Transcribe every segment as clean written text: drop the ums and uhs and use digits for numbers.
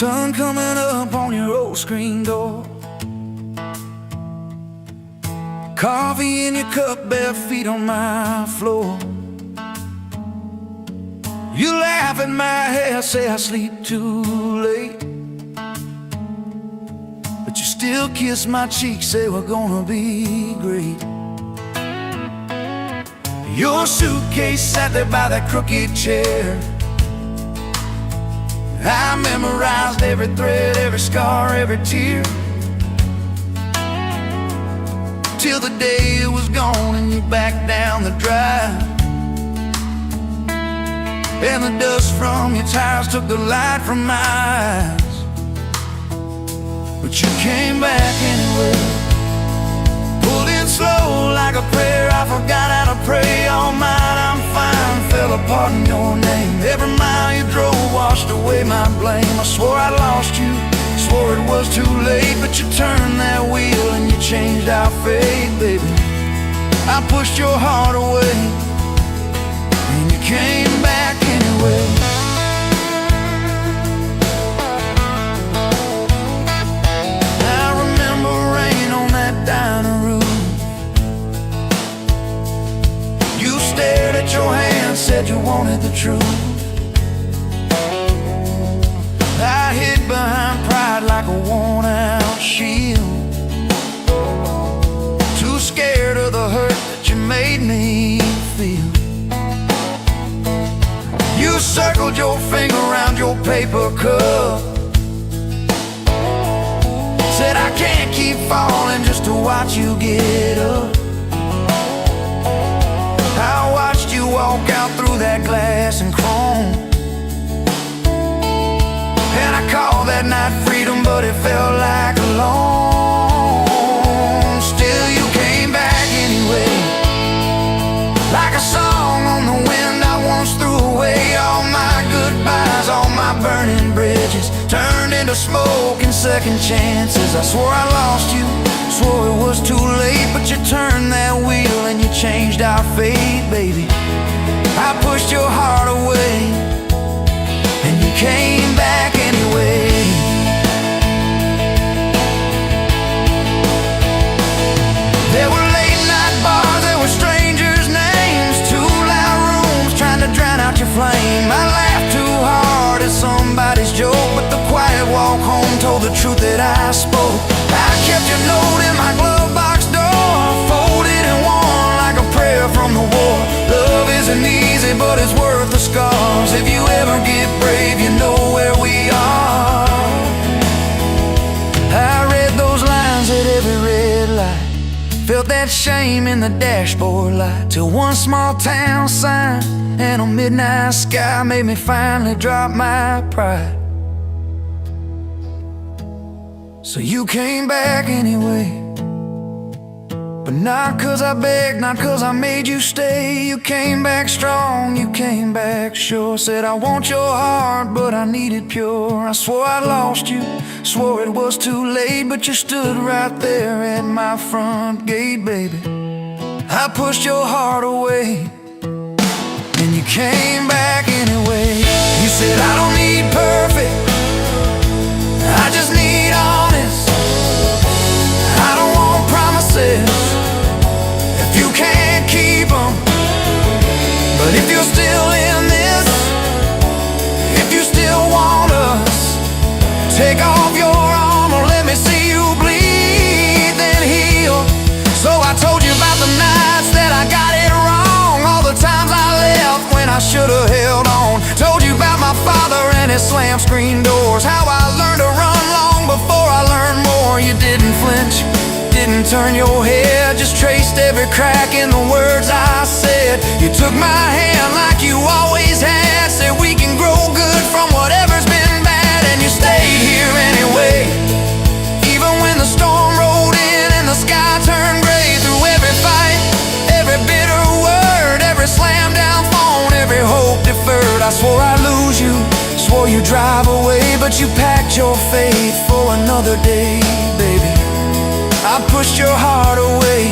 Sun coming up on your old screen door, coffee in your cup, bare feet on my floor. You laugh at my hair, say I sleep too late, but you still kiss my cheek, say we're gonna be great. Your suitcase sat there by that crooked chair. I memorized every thread, every scar, every tear, till the day it was gone and you backed down the drive, and the dust from your tires took the light from my eyes. But you came back anyway, pulled in slow like a prayer. I forgot how to pray all night. I'm fine, fell apart in your name. Every mile you drove washed away my blame. I swore I lost you, swore it was too late, but you turned that wheel and you changed our fate, baby. I pushed your heart away and you came back anyway. I remember rain on that dining room. You stared at your hand, said you wanted the truth. I hid behind pride like a worn-out shield, too scared of the hurt that you made me feel. You circled your finger around your paper cup, said I can't keep falling just to watch you get up. I watched you walk out through that glass and chrome, and I called that night freedom, but it felt like alone. Still you came back anyway, like a song on the wind. I once threw away all my goodbyes, all my burning bridges turned into smoke and second chances. I swore I lost you, swore it was too late, but you turned that wheel and you changed our fate, baby. I pushed your heart away and you came back anyway. There were late night bars, there were strangers' names, too loud rooms trying to drown out your flame. I laughed too hard at somebody's joke, but the quiet walk home told the truth that I spoke. I kept your note in my glove box door, folded and worn like a prayer from the war. Love isn't easy, but it's worth the scars. If you ever get brave, you know where we are. I read those lines at every red light, felt that shame in the dashboard light, till one small town sign and a midnight sky made me finally drop my pride. So you came back anyway, but not 'cause I begged, not 'cause I made you stay. You came back strong, you came back sure. Said I want your heart, but I need it pure. I swore I lost you, swore it was too late, but you stood right there at my front gate, baby. I pushed your heart away and you came back anyway. You said I don't need perfect, I just need honest. I don't want promises if you can't keep them. But if you're still in this, if you still want us, take off your armor, let me see you bleed, then heal. So I told you about the nights that I got it wrong, all the times I left when I should've held on. Told you about my father and his slam screen doors, how I learned to run long before I learned more. You didn't flinch, didn't turn your head, just traced every crack in the words I said. You took my hand like you always had, said we can grow good from whatever's been bad, and you stayed here anyway. Even when the storm rolled in and the sky turned gray, through every fight, every bitter word, every slam down phone, every hope deferred. I swore I'd lose you, swore you'd drive away, but you packed your faith for another day, baby. I pushed your heart away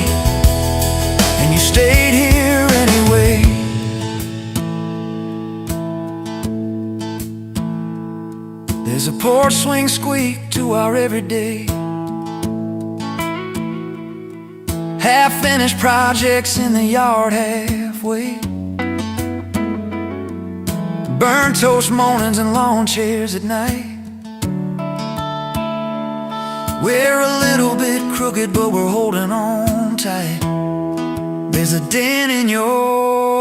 and you stayed here anyway. As a porch swing squeak to our everyday half-finished projects in the yard halfway, burnt toast mornings and lawn chairs at night. We're a little bit crooked, but we're holding on tight. There's a dent in your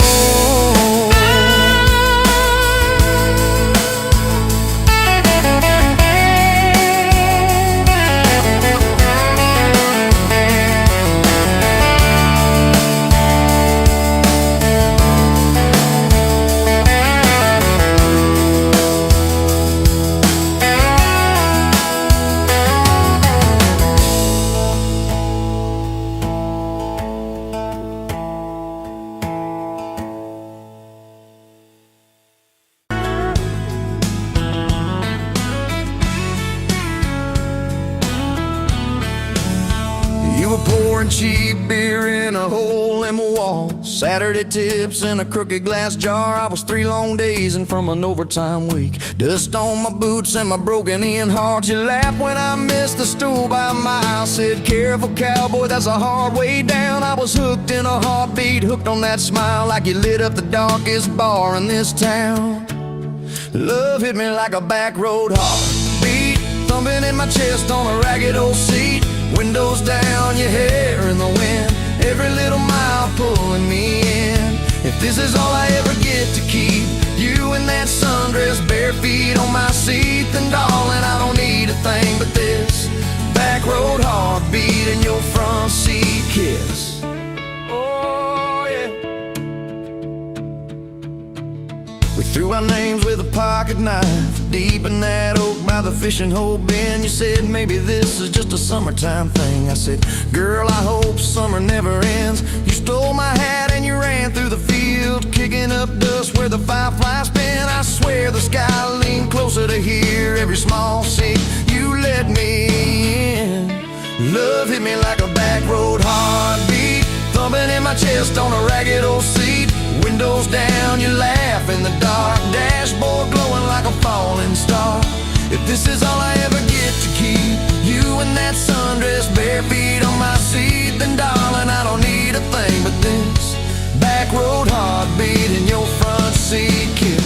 You were pouring cheap beer in a hole in my wall, Saturday tips in a crooked glass jar. I was 3 long days and from an overtime week, dust on my boots and my broken-in heart. You laughed when I missed the stool by a mile, said, "Careful, cowboy, that's a hard way down." I was hooked in a heartbeat, hooked on that smile, like you lit up the darkest bar in this town. Love hit me like a back road heartbeat, thumping in my chest on a ragged old seat. Windows down, your hair in the wind, every little mile pulling me in. If this is all I ever get to keep, you in that sundress, bare feet on my seat, then darling, I don't need a thing but this back road heartbeat and your front seat kiss. Oh yeah. We threw our names with a pocket knife deep in that oak by the fishing hole bin. You said maybe this is just a summertime thing. I said, girl, I hope summer never ends. You stole my hat and you ran through the field, kicking up dust where the fireflies spin. I swear the sky leaned closer to hear every small seat you let me in. Love hit me like a back road heartbeat, thumping in my chest on a ragged old seat. Windows down, you laugh in the dark, dashboard glowing like a falling star. If this is all I ever get to keep, you in that sundress, bare feet on my seat, then darling, I don't need a thing but this back road heartbeat and your front seat kiss.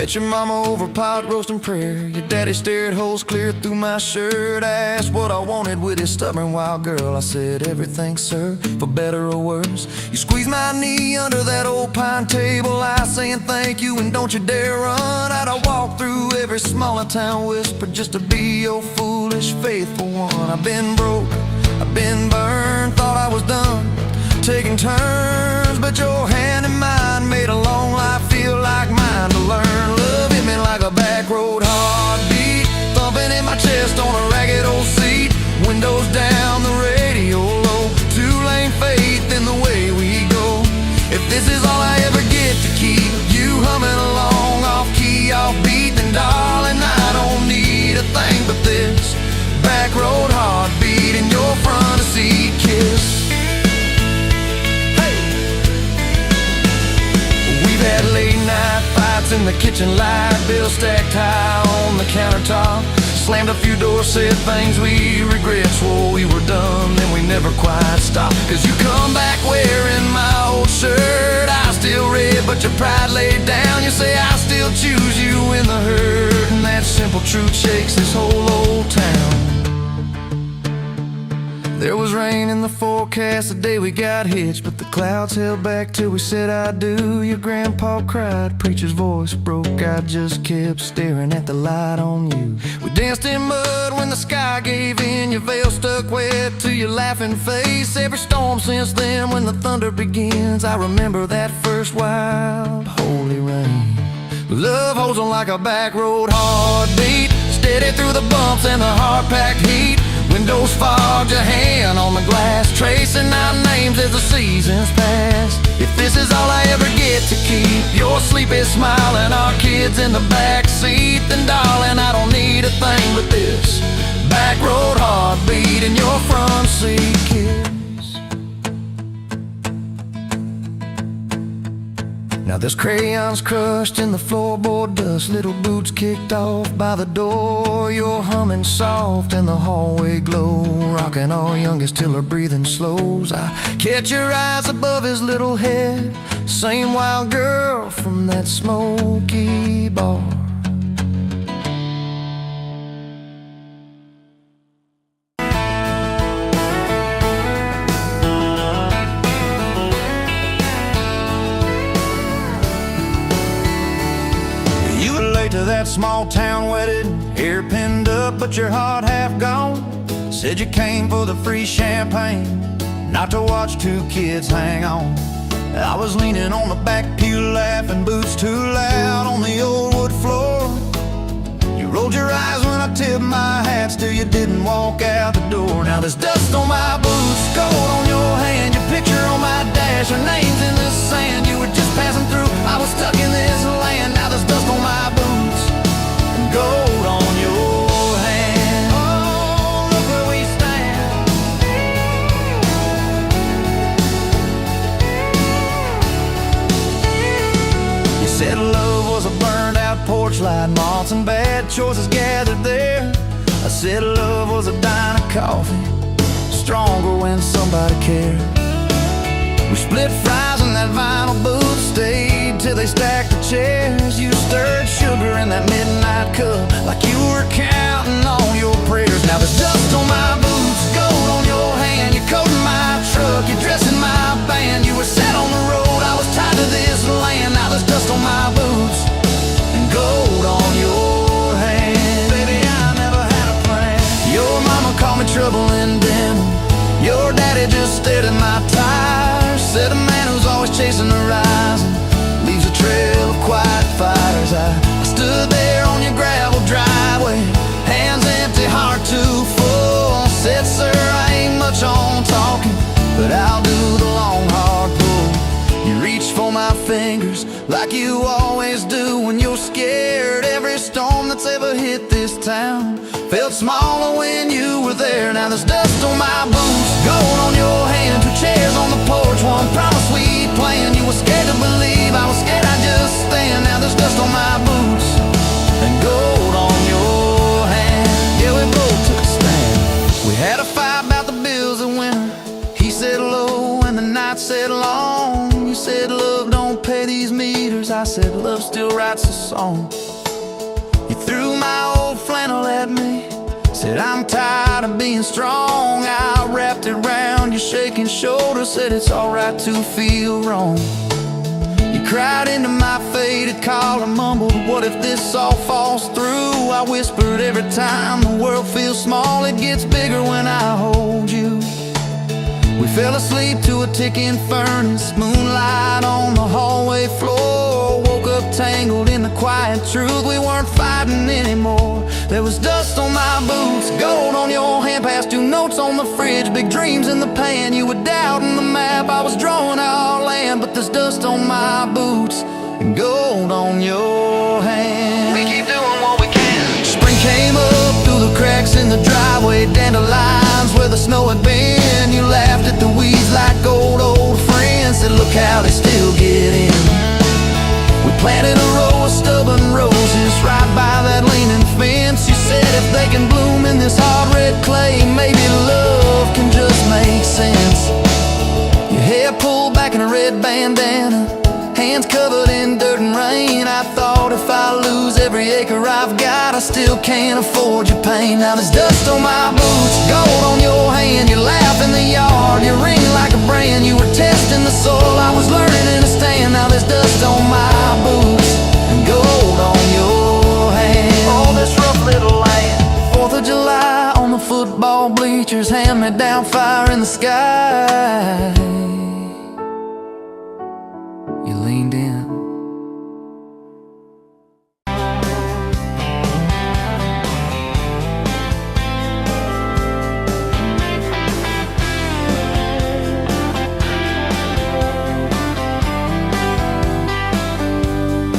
Met your mama over pot roast and prayer. Your daddy stared holes clear through my shirt. I asked what I wanted with his stubborn wild girl. I said everything, sir, for better or worse. You squeezed my knee under that old pine table, I saying thank you and don't you dare run. I'd have walked through every smaller town whisper just to be your foolish, faithful one. I've been broke, I've been burned, thought I was done taking turns, but your hand in mine made a long life feel like mine to learn. Love hit me like a back road heartbeat, thumping in my chest on a ragged old seat. Windows down, the radio low, 2-lane faith in the way we go. If this is all I ever get to keep, you humming along off key, off beat, then darling, I don't need a thing but this back road heartbeat and your front seat kiss. Had late night fights in the kitchen light, bill stacked high on the countertop. Slammed a few doors, said things we regret, swore we were done, then we never quite stopped. Cause you come back wearing my old shirt, I still red but your pride laid down. You say I still choose you in the hurt, and that simple truth shakes this whole old town. There was rain in the forecast the day we got hitched, but the clouds held back till we said I do. Your grandpa cried, preacher's voice broke, I just kept staring at the light on you. We danced in mud when the sky gave in, your veil stuck wet to your laughing face. Every storm since then when the thunder begins, I remember that first wild holy rain. Love holds on like a back road heartbeat, steady through the bumps and the hard-packed heat. Windows fogged, your hand on the glass, tracing our names as the seasons pass. If this is all I ever get to keep, your sleepy smile and our kids in the back seat, then darling, I don't need a thing but this back road heartbeat and your front seat kiss. Now there's crayons crushed in the floorboard dust, little boots kicked off by the door. You're humming soft in the hallway glow, rocking our youngest till her breathing slows. I catch your eyes above his little head, same wild girl from that smoky bar. To that small town wedding, hair pinned up but your heart half gone. Said you came for the free champagne, not to watch two kids hang on. I was leaning on the back pew laughing, boots too loud on the old wood floor. You rolled your eyes when I tipped my hat, still you didn't walk out the door. Now there's dust on my boots, gold on your hand, your picture on my dash, your name's in the sand. You were just passing through, I was stuck in this land. Now there's dust on my boots, gold on your hand. Oh, look where we stand. You said love was a burned out porch light, moths and bad choices gathered there. I said love was a dime of coffee, stronger when somebody cared. We split fries in that vinyl booth, stayed till they stacked the chairs. You stirred sugar in that midnight cup like you were counting on your prayers. Now there's dust on my boots, gold on your hand, you're coating my truck, you're dressing my band. You were set on the road, I was tied to this land. Now there's dust on my boots and gold on your hand. Baby, I never had a plan. Your mama called me trouble in denim, your daddy just stared at my tires. Said a man who's always chasing the horizon leaves a trail of quiet fires. I stood there on your gravel driveway, hands empty, heart too full. Said, sir, I ain't much on talking, but I'll do the long hard pull. You reached for my fingers like you always do when you're scared. Every storm that's ever hit this town felt smaller when you were there. Now there's dust on my boots, gold on your hand, two chairs on the porch, one promise we planned. You were scared to believe, I was scared I'd just stand. Now there's dust on my boots and gold on your hand. Yeah, we both took a stand. We had a fight about the bills of winter. He said low and the night said long. You said love don't pay these meters, I said love still writes a song. You threw my old flannel at me, said I'm tired of being strong. I wrapped it around your shaking shoulder, said it's alright to feel wrong. You cried into my faded collar, mumbled, what if this all falls through? I whispered, every time the world feels small, it gets bigger when I hold you. We fell asleep to a ticking furnace, moonlight on the hallway floor. Woke up tangled in the quiet truth, we weren't fighting anymore. There was dust on my boots, gold on your hand, past two notes on the fridge, big dreams in the pan. You were doubting the map, I was drawing our land, but there's dust on my boots and gold on your hand. We keep doing what we can. Spring came up through the cracks in the driveway, dandelions where the snow had been. You laughed at the weeds like old friends, said look how they still get in. We planted a row of stubborn roses right by that leaning fence. You said if they can bloom in this hard red clay, maybe love can just make sense. Your hair pulled back in a red bandana, hands covered in dirt and rain. I thought if I lose every acre I've got, I still can't afford your pain. Now there's dust on my boots, gold on your hand, you laugh in the yard, you ring like a brand. You were testing the soil, I was learning in a stand. Now there's dust on my boots and gold on your hand. Oh, this rough little land, 4th of July on the football bleachers, hand-me-down fire in the sky. You leaned in.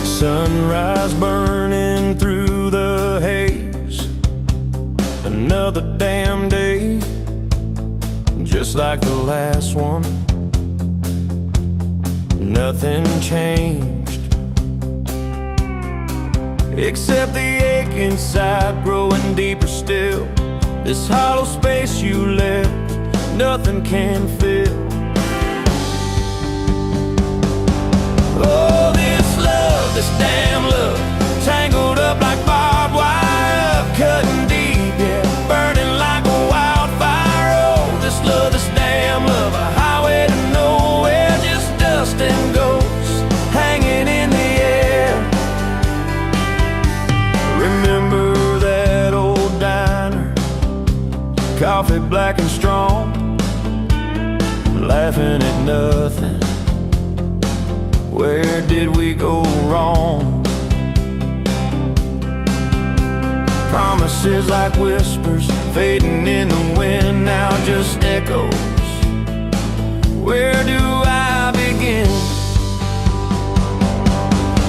Sunrise burning through the haze, another another damn day, just like the last one. Nothing changed, except the ache inside growing deeper still. This hollow space you left, nothing can fill. Oh, this love, this damn love, tangled up like barbed wire, cutting deep, yeah, burning like a wildfire. Oh, this love, this damn love, a highway to nowhere, just dust and ghosts hanging in the air. Remember that old diner, coffee black and strong, laughing at nothing. Where did we go wrong? Promises like whispers fading in the wind, now just echoes. Where do I begin?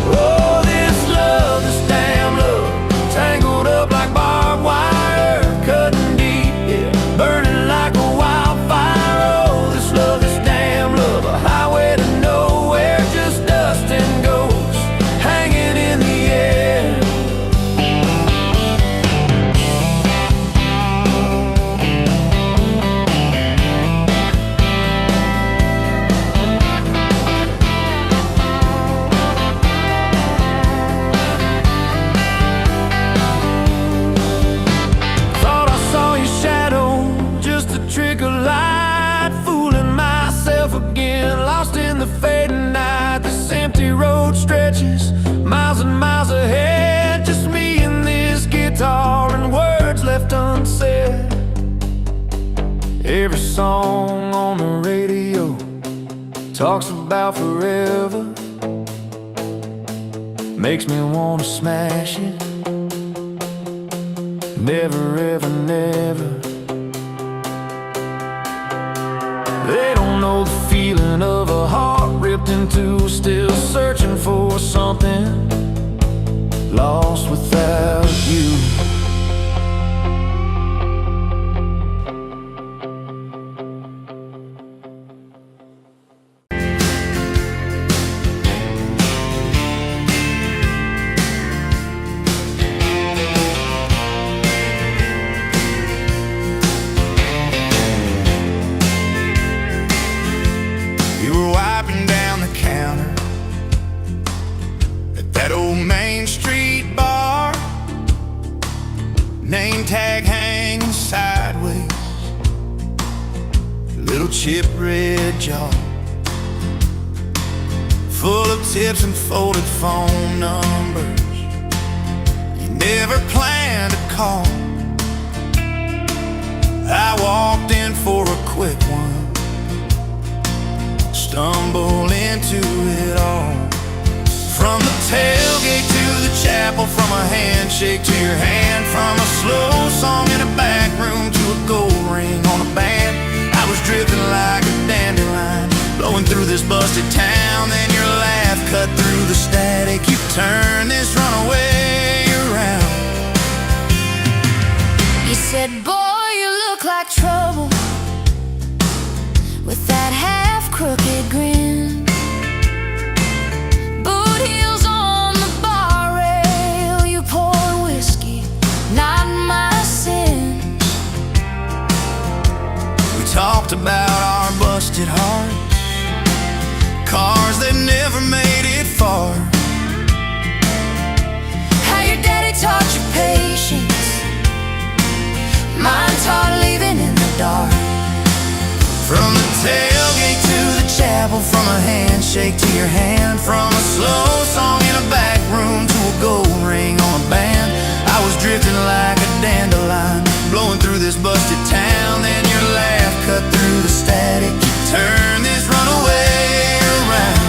Oh, this love, this damn love, tangled up like barbed wire, cutting deep, yeah, burning like a wildfire. Oh, this love, this damn love, a highway to nowhere, just dust and ghosts hanging in the air. Thought I saw your shadow, just a trick of light, fooling myself again, lost in the fading night. This empty road stretches miles and miles ahead, just me and this guitar and words left unsaid. Every song on the radio talks about forever, makes me wanna smash it. Never ever never. They don't know the feeling of a heart ripped in two, still searching for something, lost without you. You were wiping down the counter at that old Main Street bar, name tag hanging sideways, little chip red jar full of tips and folded phone numbers you never planned to call. I walked in for a quick one, stumble into it all. From the tailgate to the chapel, from a handshake to your hand, from a slow song in a back room to a gold ring on a band. I was drifting like a dandelion, blowing through this busted town. Then your laugh cut through the static, you turned this runaway around. You said, boy, you look like trouble, with that half-crooked grin, boot heels on the bar rail, you pour whiskey, not my sin. We talked about our busted hearts, cars that never made it far, How your daddy taught you patience, mine taught leaving in the dark. from the tailgate to the chapel, from a handshake to your hand, from a slow song in a back room to a gold ring on a band. I was drifting like a dandelion, blowing through this busted town. Then your laugh cut through the static, you turned this runaway around.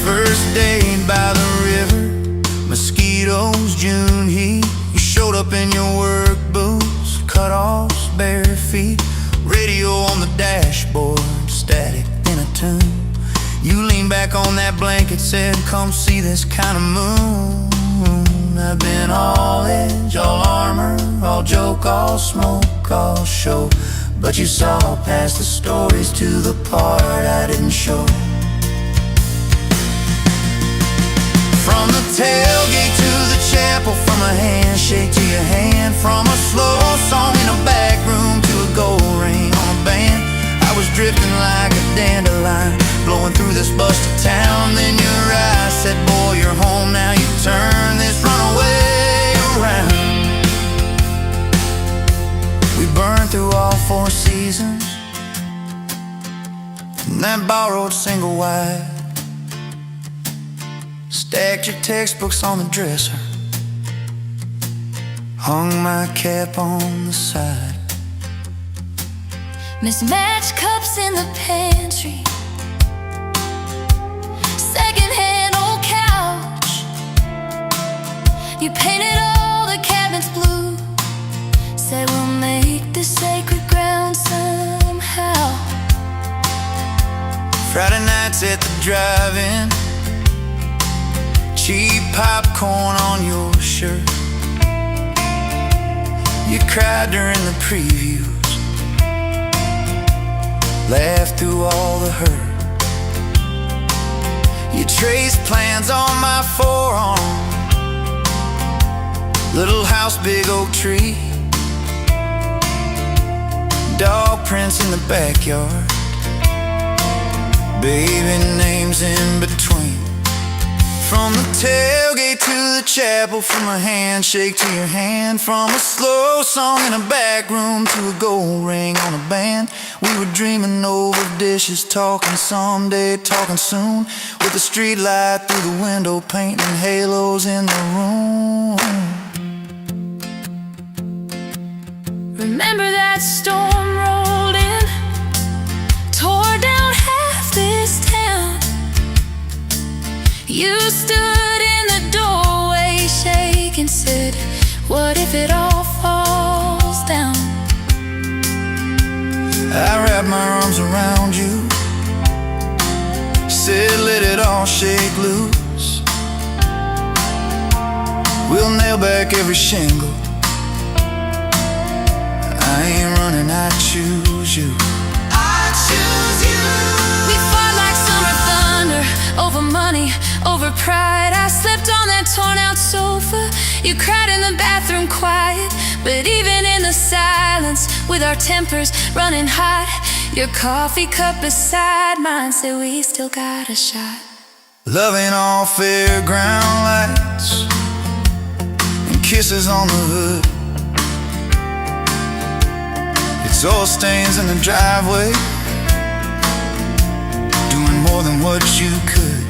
First date by the river, mosquitoes, June heat. You showed up in your work boots, cut-offs, bare feet, radio on the dashboard, static in a tune. You leaned back on that blanket, said, come see this kind of moon. I've been all edge, all armor, all joke, all smoke, all show. But you saw past the stories to the part I didn't show. From the tailgate to the chapel, from a handshake to your hand, from a slow song in a back room to a gold ring on a band. I was drifting like a dandelion, blowing through this busted town. Then your eyes said, boy, you're home now. You turn this runaway around. We burned through all 4 seasons in that borrowed single wide. Stacked your textbooks on the dresser, hung my cap on the side. Mismatched cups in the pantry, secondhand old couch. You painted all the cabinets blue, said we'll make this sacred ground somehow. Friday nights at the drive-in, cheap popcorn on your shirt. You cried during the previews, laughed through all the hurt. You traced plans on my forearm, little house, big oak tree, dog prints in the backyard, baby names in between. From the tailgate to the chapel, from a handshake to your hand, from a slow song in a back room to a gold ring on a band. We were dreaming over dishes, talking someday, talking soon, with the street light through the window, painting halos in the room. Remember that storm rolled in, tore down half this town. You stood in the doorway, shaking, said, what if it all falls down? I wrapped my arms around you, said let it all shake loose. We'll nail back every shingle. I ain't running, I choose you. I choose you. We fought like summer thunder, over money, over pride. I slept on that torn out sofa, you cried in the bathroom quiet. But even in the silence, with our tempers running hot, your coffee cup beside mine said we still got a shot. Loving all fairground lights and kisses on the hood. It's oil stains in the driveway, doing more than what you could.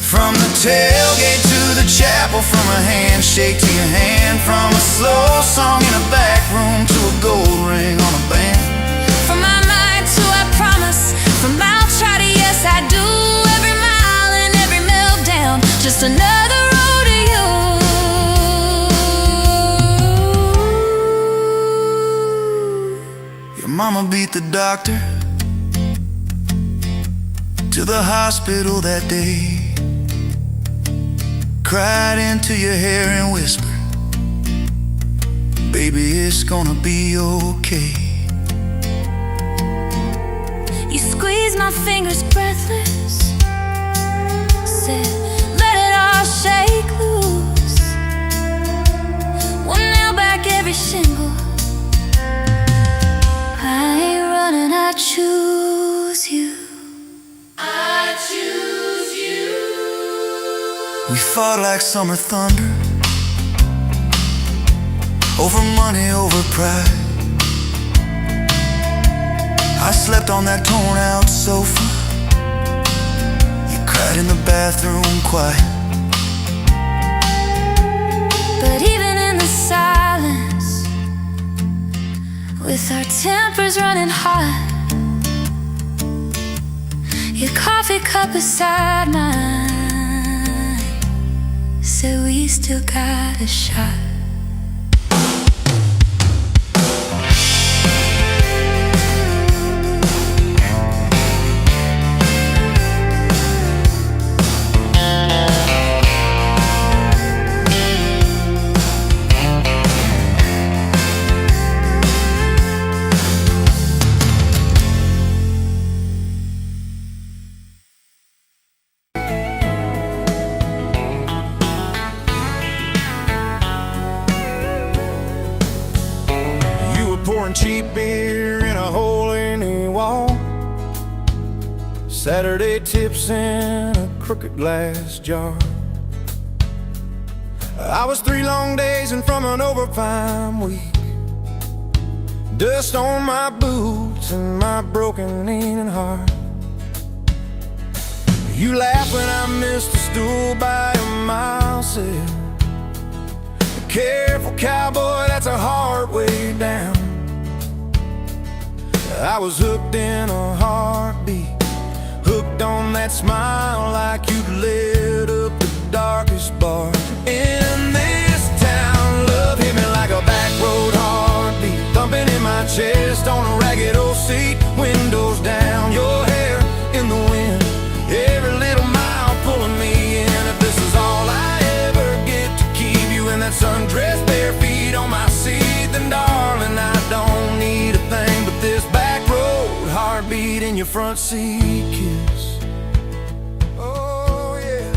From the tailgate to the chapel, from a handshake to your hand, from a slow song in a back room to a gold ring on a band. From my mind to I promise, from I'll try to yes I do, every mile and every meltdown, just another rodeo. Your mama beat the doctor to the hospital that day, cried into your hair and whispered, baby, it's gonna be okay. You squeezed my fingers breathless, said let it all shake loose. We'll nail back every shingle. I ain't running, I choose you. I choose you. We fought like summer thunder, over money, over pride. I slept on that torn out sofa, you cried in the bathroom quiet. But even in the silence, with our tempers running hot, your coffee cup beside mine said we still got a shot. Saturday tips in a crooked glass jar. I was 3 long days and from an overtime week. Dust on my boots and my broken leaning heart. You laugh when I missed a stool by a mile sail. Careful cowboy, that's a hard way down. I was hooked in a heartbeat, hooked on that smile like you'd lit up the darkest bar in this town. Love hit me like a back road heartbeat, thumping in my chest on a ragged old seat. Windows down, your hair in the wind, every little mile pulling me in. If this is all I ever get to keep you in that sundress, bare feet on my seat, then darling, I don't need a thing but this back road heartbeat in your front seat kiss. Oh yeah.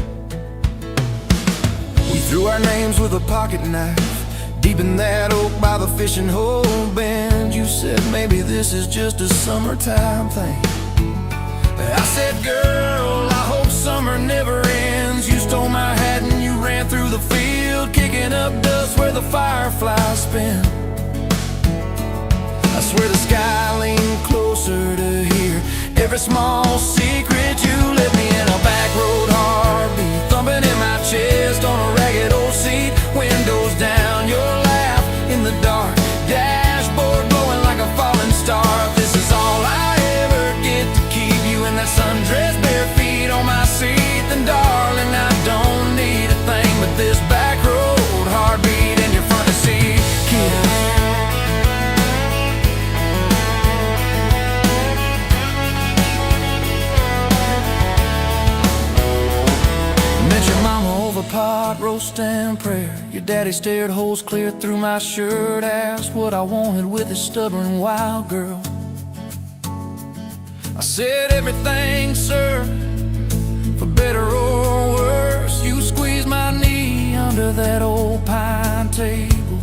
We threw our names with a pocket knife deep in that oak by the fishing hole bend. You said maybe this is just a summertime thing. I said, girl, I hope summer never ends. You stole my hat and you ran through the field, kicking up dust where the fireflies spin. I swear the sky leaned closer to hear every small secret you let me in. A back road heartbeat thumping in my chest on a ragged old seat. Windows down, your laugh in the dark, dashboard glowing like a falling star. If this is all I ever get to keep you in that sundress, bare feet on my seat, then darling, I don't need a thing but this back road heartbeat in your front seat kiss. Met your mama over pot roast and prayer. Your daddy stared holes clear through my shirt, asked what I wanted with his stubborn wild girl. I said everything, sir, for better or worse. You squeezed my knee under that old pine table.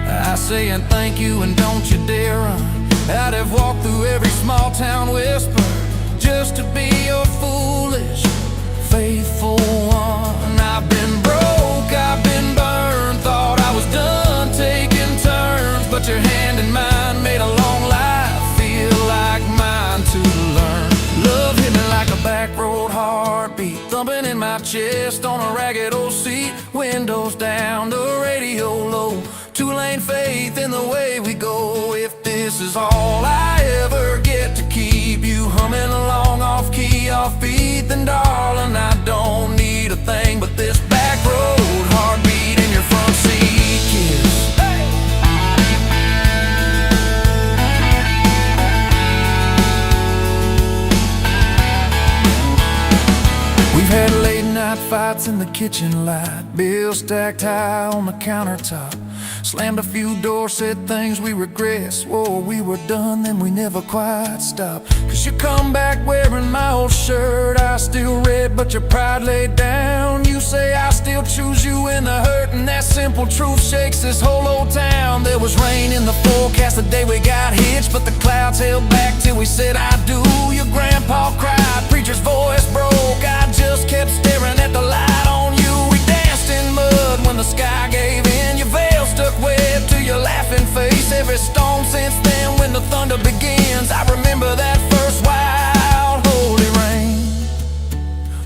I say and thank you and don't you dare run. I'd have walked through every small town whisper just to be your foolish, faithful one. I've been broke, I've been burned, thought I was done taking turns, but your hand in mine made a long life feel like mine to learn. Love hit me like a back road heartbeat, thumping in my chest on a ragged old seat. Windows down, the radio low, 2-lane faith in the way we go. If this is all I ever get to keep you humming along off key, off beat, then darling, I don't need a thing but this back road heartbeat in your front seat kiss. We've had late night fights in the kitchen light, bills stacked high on the countertop. Slammed a few doors, said things we regret, swore we were done, then we never quite stopped. Cause you come back wearing my old shirt, I still red but your pride laid down. You say I still choose you in the hurt, and that simple truth shakes this whole old town. There was rain in the forecast the day we got hitched, but the clouds held back till we said I do. Your grandpa cried, preacher's voice broke, I just kept staring at the light on you. We danced in mud when the sky gave in, your veil stuck wet to your laughing face. Every storm since then when the thunder begins, I remember that first wild holy rain.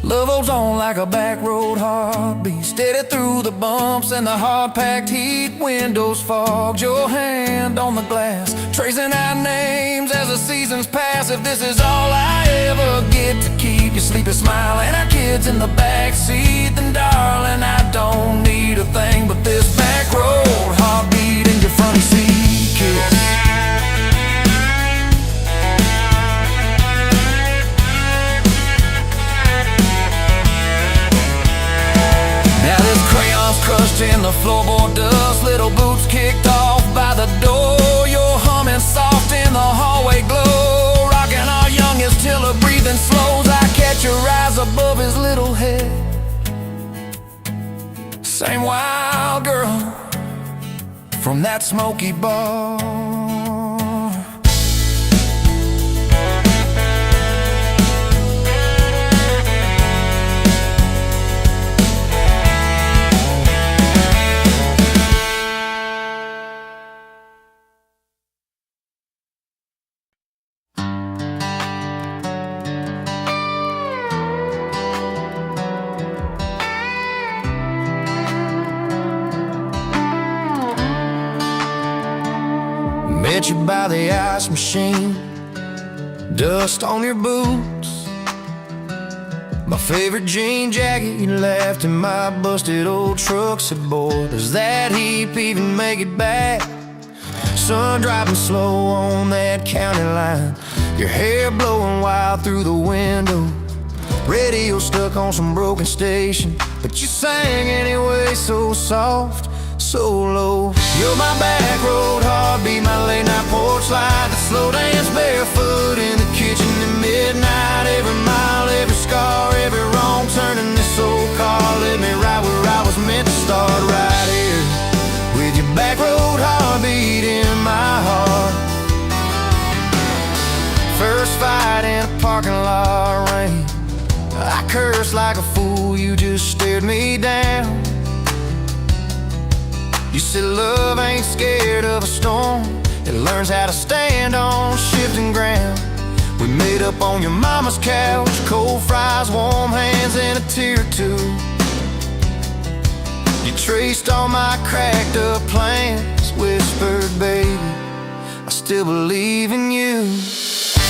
Love holds on like a back road heartbeat, steady through the bumps and the hard-packed heat. Windows fogged, your hand on the glass, tracing our names as the seasons pass. If this is all I ever get to keep you sleeping, smiling, our kids in the back seat, then darling, I don't need a thing but this back road heartbeat in your front seat kiss. Now there's crayons crushed in the floorboard dust, little boots kicked off by the door. You're humming soft in the hallway glow, rocking our youngest till her breathing slows. I catch your eyes above his little head, same wild girl from that smoky bar. you by the ice machine, dust on your boots, my favorite jean jacket you left in my busted old truck. Said, boy, does that heap even make it back? Sun driving slow on that county line, your hair blowing wild through the window, radio stuck on some broken station, but you sang anyway, so soft, so low. You're my back road heartbeat, my late night porch light, the slow dance barefoot in the kitchen at midnight. Every mile, every scar, every wrong turn in this old car led me right where I was meant to start, right here with your back road heartbeat in my heart. First fight in a parking lot rain, I cursed like a fool, you just stared me down. You said love ain't scared of a storm, it learns how to stand on shifting ground. We made up on your mama's couch, cold fries, warm hands, and a tear or two. You traced all my cracked up plans, whispered, baby, I still believe in you.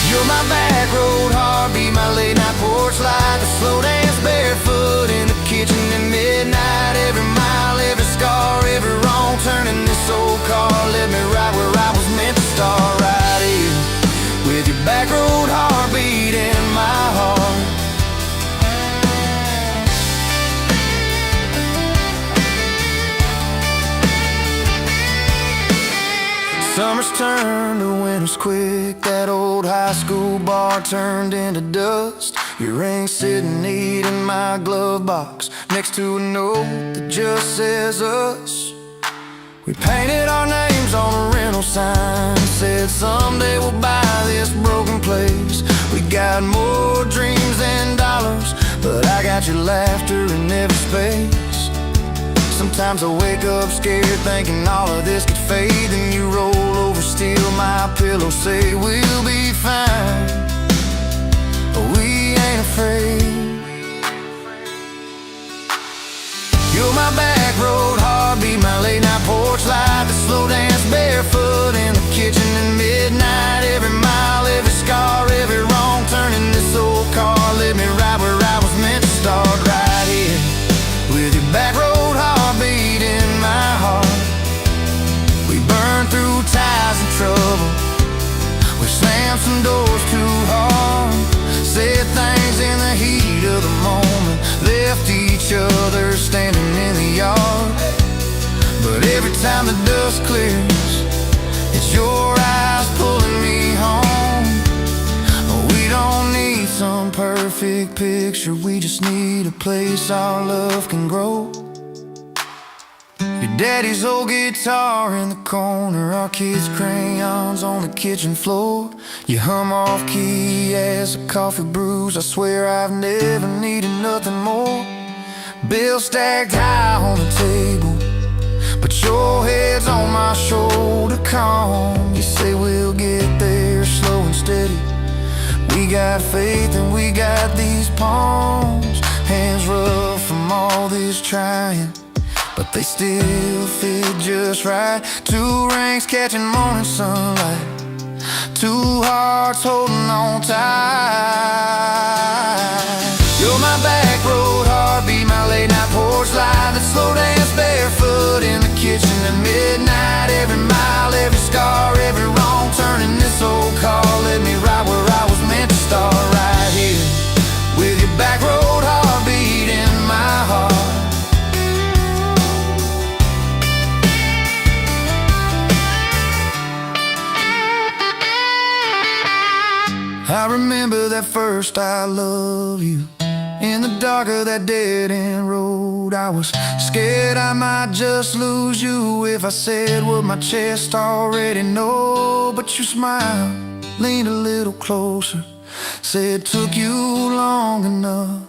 You're my back road heartbeat, my late night porch light, the slow dance barefoot in the kitchen at midnight. Every mile, every scar, every wrong turn in this old car led me right where I was meant to start, right here with your back road heartbeat in my heart. Summers turned to winters quick, that old high school bar turned into dust. Your ring sitting neat in my glove box, next to a note that just says us. We painted our names on a rental sign, said someday we'll buy this broken place. We got more dreams than dollars, but I got your laughter in every space. Sometimes I wake up scared thinking all of this could fade, then you roll over, steal my pillow, say we'll be fine, but we ain't afraid. You're my back road heartbeat, my late night porch light, the slow dance barefoot in the kitchen at midnight. Every mile, every scar, every wrong turn in this old car led me right where I was meant to start, right here with your back road heartbeat in my heart. We burned through ties and trouble, we slammed some doors too hard, said things in the heat of the moment, left each other standing in the yard. But every time the dust clears, it's your eyes pulling me home. We don't need some perfect picture, we just need a place our love can grow. Your daddy's old guitar in the corner, our kids' crayons on the kitchen floor. You hum off key as the coffee brews, I swear I've never needed nothing more. Bills stacked high on the table, but your head's on my shoulder, calm. You say we'll get there slow and steady. We got faith and we got these palms, hands rough from all this trying, but they still fit just right. Two rings catching morning sunlight, two hearts holding on tight. You're my back road heartbeat, my late night porch light, the slow dance barefoot in the kitchen at midnight. Every mile, every scar, every wrong turn in this old car led me right where I was meant to start, right here with your back road heartbeat in my heart. I remember that first I love you, in the dark of that dead-end road. I was scared I might just lose you if I said what my chest already know. But you smiled, leaned a little closer, said took you long enough.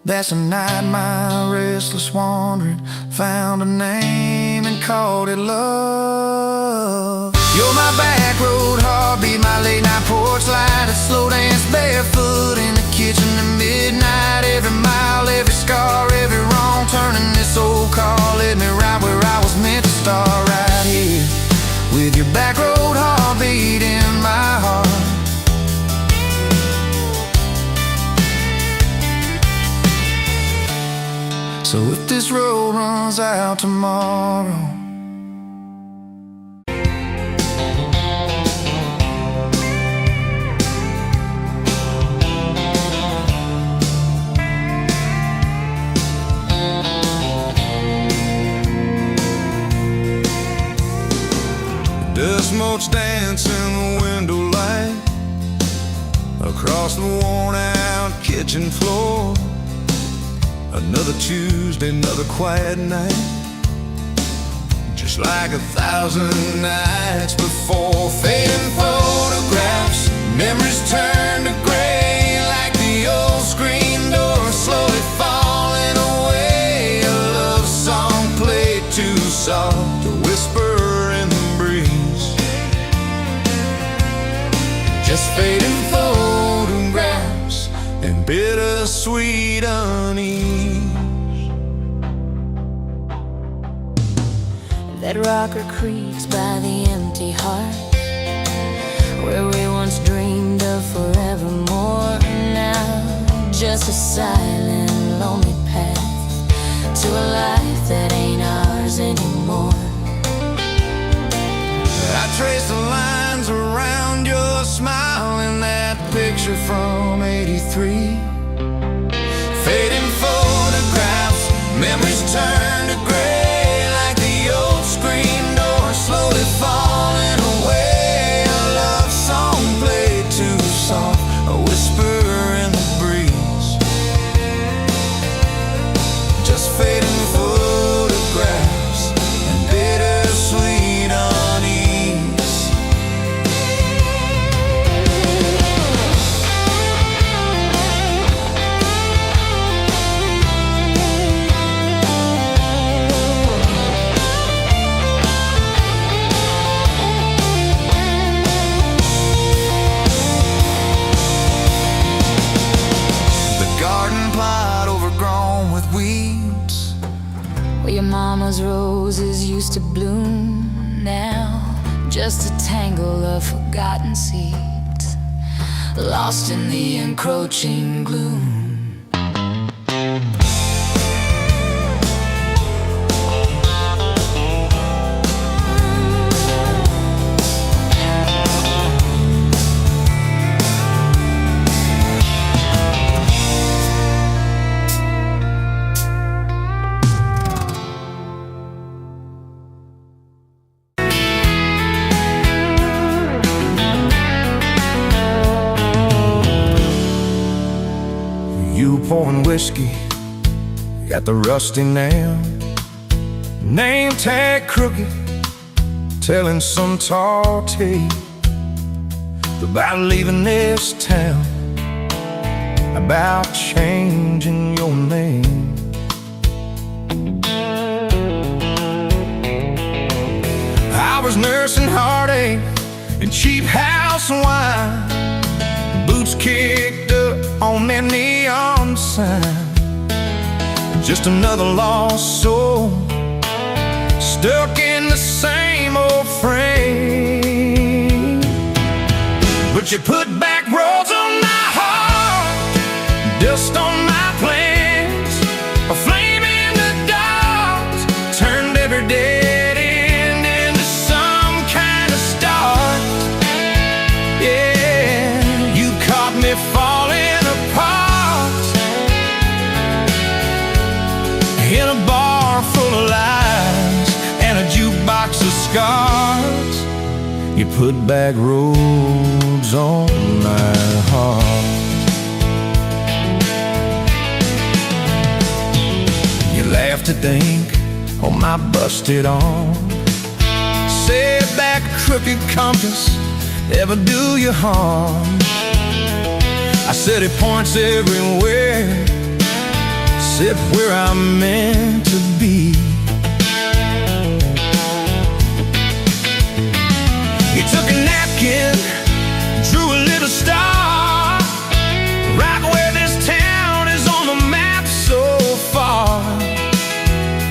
That's the night my restless wandering found a name and called it love. You're my back road heartbeat, my late night porch light, a slow dance barefoot in the kitchen at midnight. Every mile, every scar, every wrong turn in this old car led me right where I was meant to start, right here with your back road heartbeat So if this road runs out tomorrow, dust motes dance in the window light across the worn out kitchen floor. Another Tuesday, another quiet night, just like 1,000 nights before. Fading photographs, memories turn to gray, like the old screen door slowly falling away. A love song played too soft, a whisper in the breeze. Just fading photographs and bittersweet unease. That rocker creaks by the empty heart, where we once dreamed of forevermore. Now just a silent, lonely path to a life that ain't ours anymore. I trace the lines around your smile in that picture from '83. Fading photographs, memories turn to gray, like the old screen door slowly falling away. A love song played too soft, a whisper in the breeze. Just fading photographs and bittersweet unease. Where your mama's roses used to bloom, now just a tangle of forgotten seeds, lost in the encroaching gloom. You pouring whiskey at the rusty nail, name tag crooked, telling some tall tale about leaving this town, about changing your name. I was nursing heartache and cheap house wine, boots kicked up on that neon sign. Just another lost soul, stuck in the same old frame. But you put back roads on my heart, dust on my plans, a flame in the dark, turned every dead end into some kind of start. Yeah, you caught me falling apart in a bar full of lies and a jukebox of scars. You put back roads on my heart. You laughed to think on my busted arm, said back a crooked compass ever do you harm. I said it points everywhere, said where I'm meant to be. You took a napkin, drew a little star, right where this town is on the map so far.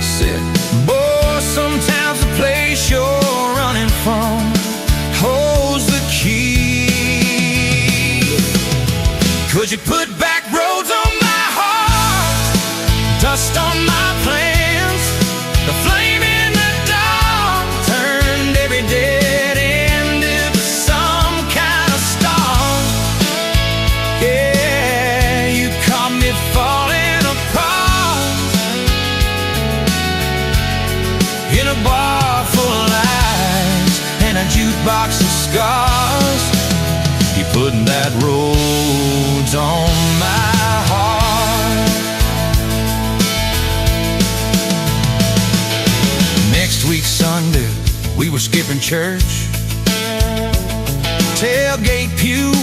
Said, boy, sometimes the place you're running from holds the key. 'Cause you put back roads on my heart, dust on my box of scars. You put that roads on my heart. Next week Sunday, we were skipping church. Tailgate pew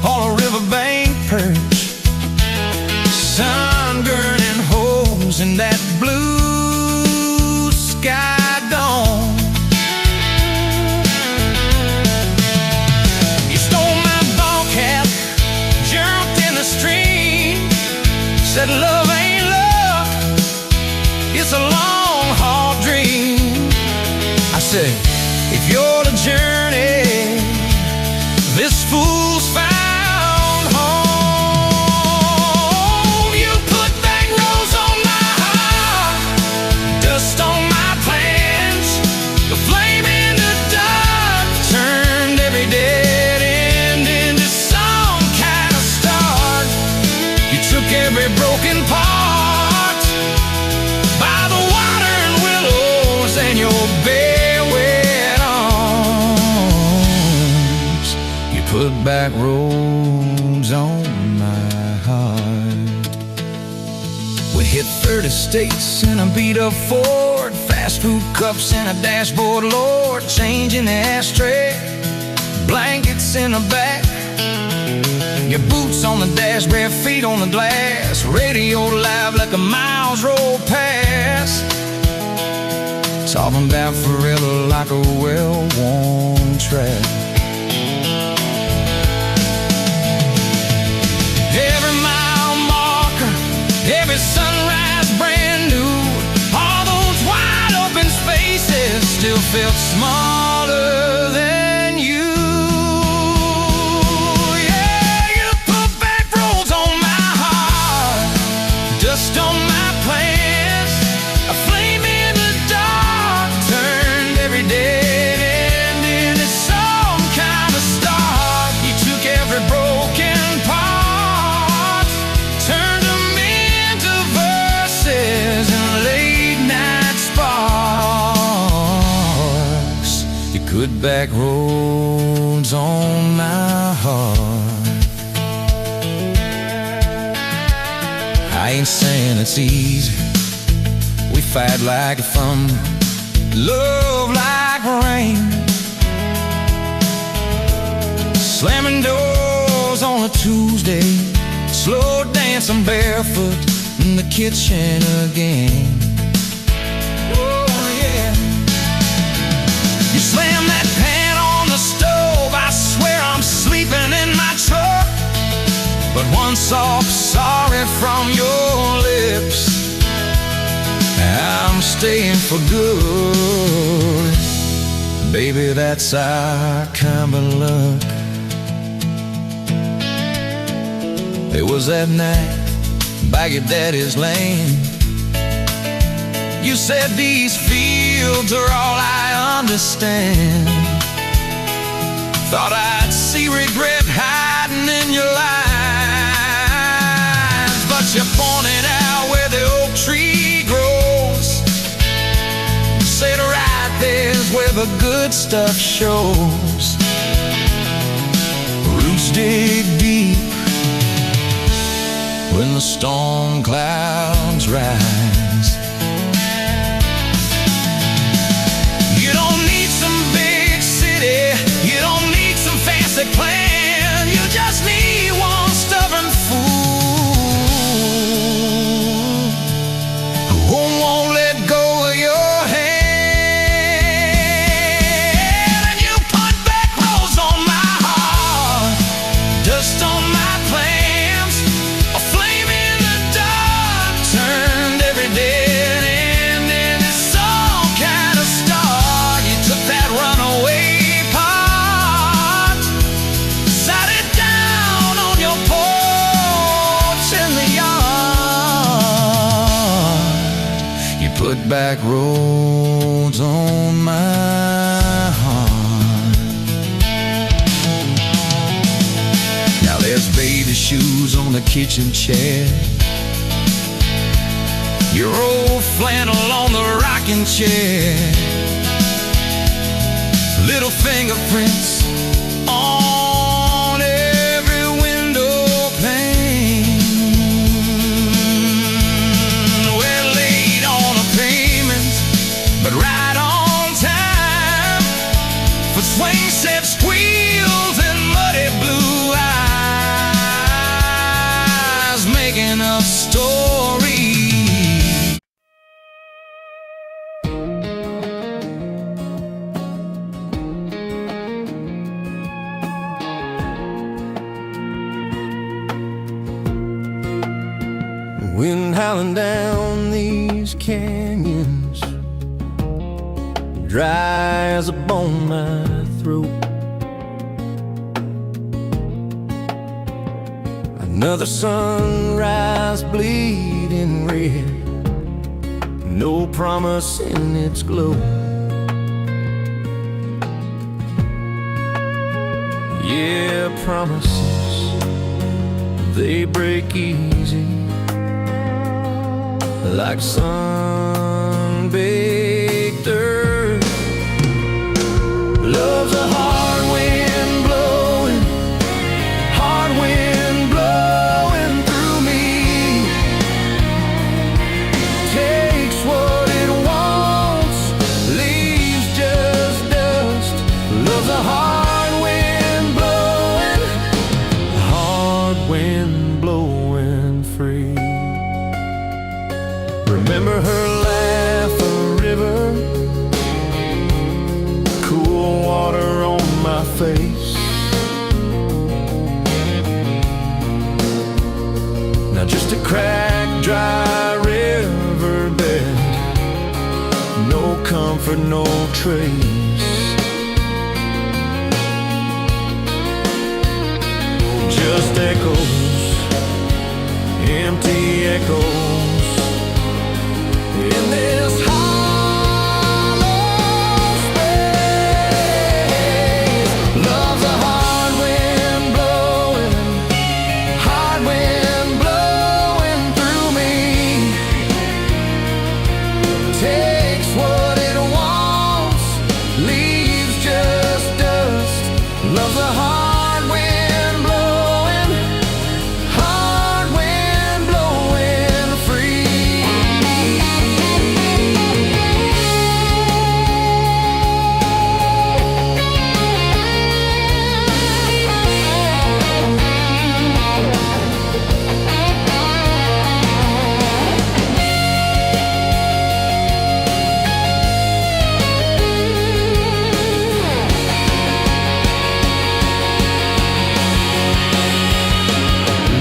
on a riverbank perch. Sun burning holes in that blue sky dome. You stole my ball cap, jumped in the stream, said love ain't love, it's a long haul dream. I said, if you're the journey, this fool's found home. You put back roads on my heart, dust on my plans. The flame in the dark turned every dead end into some kind of start. You took every broken part by the water and willows and your bare wet arms. You put back roads on my heart. We hit 30 states in a beat-up Ford, fast food cups in a dashboard, Lord, change in the ashtray, blankets in the back, your boots on the dash, bare feet on the glass, radio live like a miles roll past, talking about forever like a well-worn track. Every mile marker, every sunrise brand new, all those wide open spaces still felt smaller than you. Yeah, you put back roads on my heart, dust on my plans, a flame in the dark turned every dead end into some kind of start. You took every broken part, turned them into verses and late night sparks. You put back roads on my heart. I ain't saying it's easy. We fight like thunder, love like rain, slamming doors on a Tuesday, slow dancing barefoot in the kitchen again. Oh yeah. You slam that pan on the stove, I swear I'm sleeping in my truck. But one soft sorry from your lips, I'm staying for good. Baby, that's our kind of luck. It was that night by your daddy's lane. You said these fields are all I understand. Thought I'd see regret hiding in your eyes, but you pointed out where the oak tree grows. Said right there's where the good stuff shows. Roots dig deep when the storm clouds rise. You don't need some big city, you don't need some fancy plan, you just need one stubborn fool who won't let go of your hand. And you put back roads on my heart, dust on my plans, a flame in the dark turned every dead end into some kind of start. You took that runaway part, sat it down on your porch in the yard. You put back roads on my heart. Now there's baby shoes on the kitchen chair, your old flannel on the rocking chair, little fingerprints on every window pane. We're late on a payment, but right on time for swing set squeals and muddy blue eyes, making up stories. Wind howling down these canyons, dry as a bone my throat. Another sunrise bleeding red, no promise in its glow. Yeah, promises, they break easy, like sun-baked earth. Love's a hard wind blowing, hard wind blowing through me. Takes what it wants, leaves just dust. Love's a hard wind blowing, hard wind blowing free. Remember her laugh, a river, cool water on my face. Now just a cracked, dry riverbed, no comfort, no trace. Just echoes, empty echoes in this hollow space. Love's a hard wind blowing through me. Takes what it wants, leaves just dust. Love's a hard wind blowing, hard wind blowing free.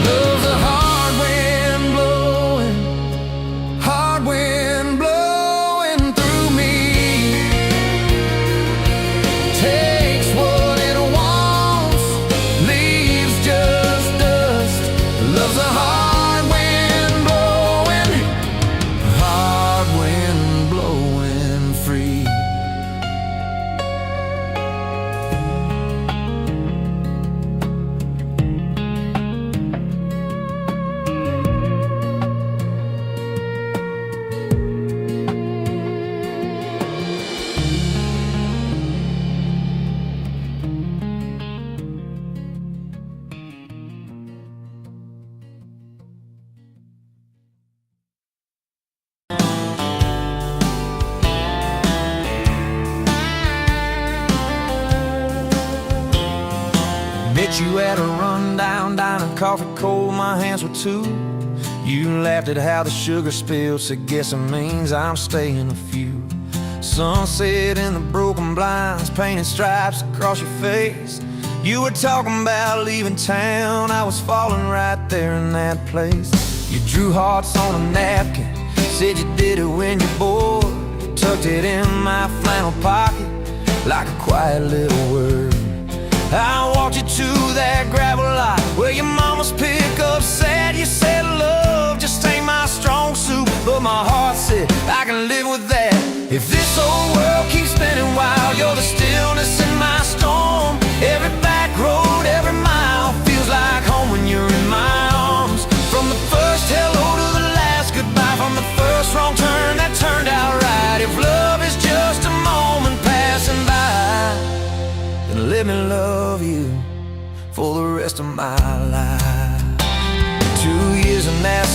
Love's a hard wind blowing through me. Takes what it wants, leaves just dust. Love's a hard wind blowing free. Met you at a rundown diner, coffee cold, my hands were too. You laughed at how the sugar spilled, so guess it means I'm staying a few. Sunset in the broken blinds, painted stripes across your face. You were talking about leaving town, I was falling right there in that place. You drew hearts on a napkin, said you did it when you're bored. Tucked it in my flannel pocket like a quiet little word. I walked you to that gravel lot where your mama's pickup sat. You said love just ain't my strong suit, but my heart said I can live with that. If this old world keeps spinning wild, you're the stillness in my storm. Every back road, every mile feels like home when you're in my arms. From the first hello to the last goodbye, from the first wrong turn that turned out right. If love is just a moment passing by,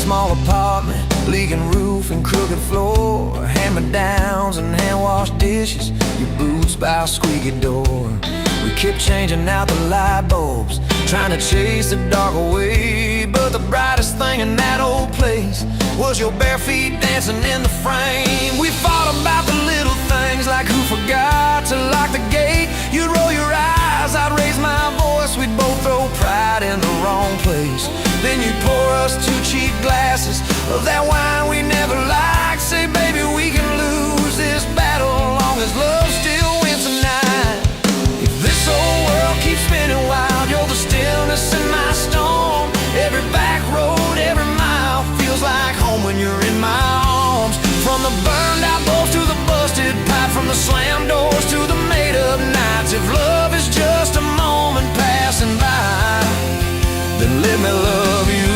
small apartment, leaking roof and crooked floor, hand-me-downs and hand-washed dishes, your boots by a squeaky door. We kept changing out the light bulbs, trying to chase the dark away, but the brightest thing in that old place was your bare feet dancing in the frame. We fought about the little things, like who forgot to lock the gate. You'd roll your eyes, I'd raise my voice, we'd both throw pride in the wrong place. Then you'd pour us 2 cheap glasses of that wine we never liked. Say, baby, we can lose this battle long as love still wins tonight. If this whole world keeps spinning wild, you're the stillness in my storm. Every back road, every mile feels like home when you're in my arms. From the burned out bulbs to the busted pipe, from the slammed doors to the made up nights. If love is just a moment passing by, then let me love you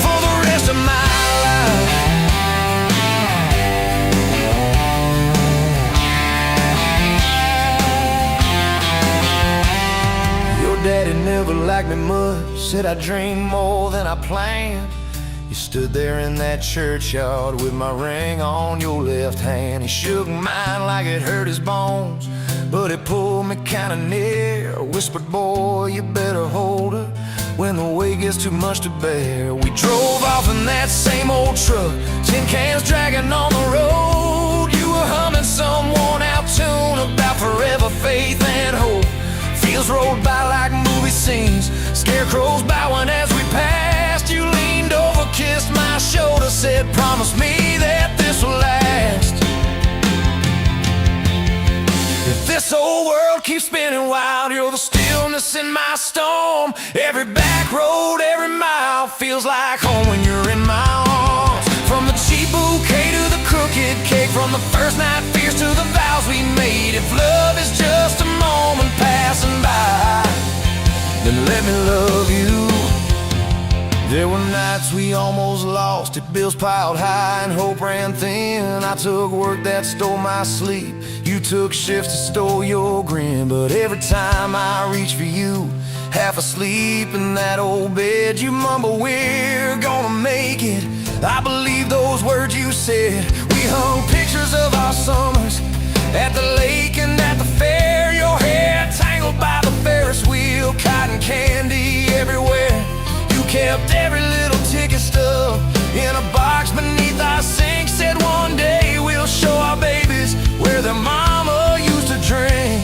for the rest of my life. Your daddy never liked me much, said I dreamed more than I planned. You stood there in that churchyard with my ring on your left hand. He shook mine like it hurt his bones, but it pulled me kinda near. Whispered, boy, you better hold her when the weight gets too much to bear. We drove off in that same old truck, tin cans dragging on the road. You were humming some worn out tune about forever faith and hope. Fields rolled by like movie scenes, scarecrows bowing as we passed. You leaned over, kissed my shoulder, said, promise me that this will last. If this whole world keeps spinning wild, you're the stillness in my storm. Every back road, every mile feels like home when you're in my arms. From the cheap bouquet to the crooked cake, from the first night fears to the vows we made. If love is just a moment passing by, then let me love you. There were nights we almost lost it, bills piled high and hope ran thin. I took work that stole my sleep, you took shifts that stole your grin. But every time I reach for you, half asleep in that old bed, you mumble, we're gonna make it. I believe those words you said. We hung pictures of our summers at the lake and at the fair. Your hair tangled by the Ferris wheel, cotton candy everywhere. You kept every little ticket stub in a box beneath our sink. Said one day we'll show our babies where their mama used to drink.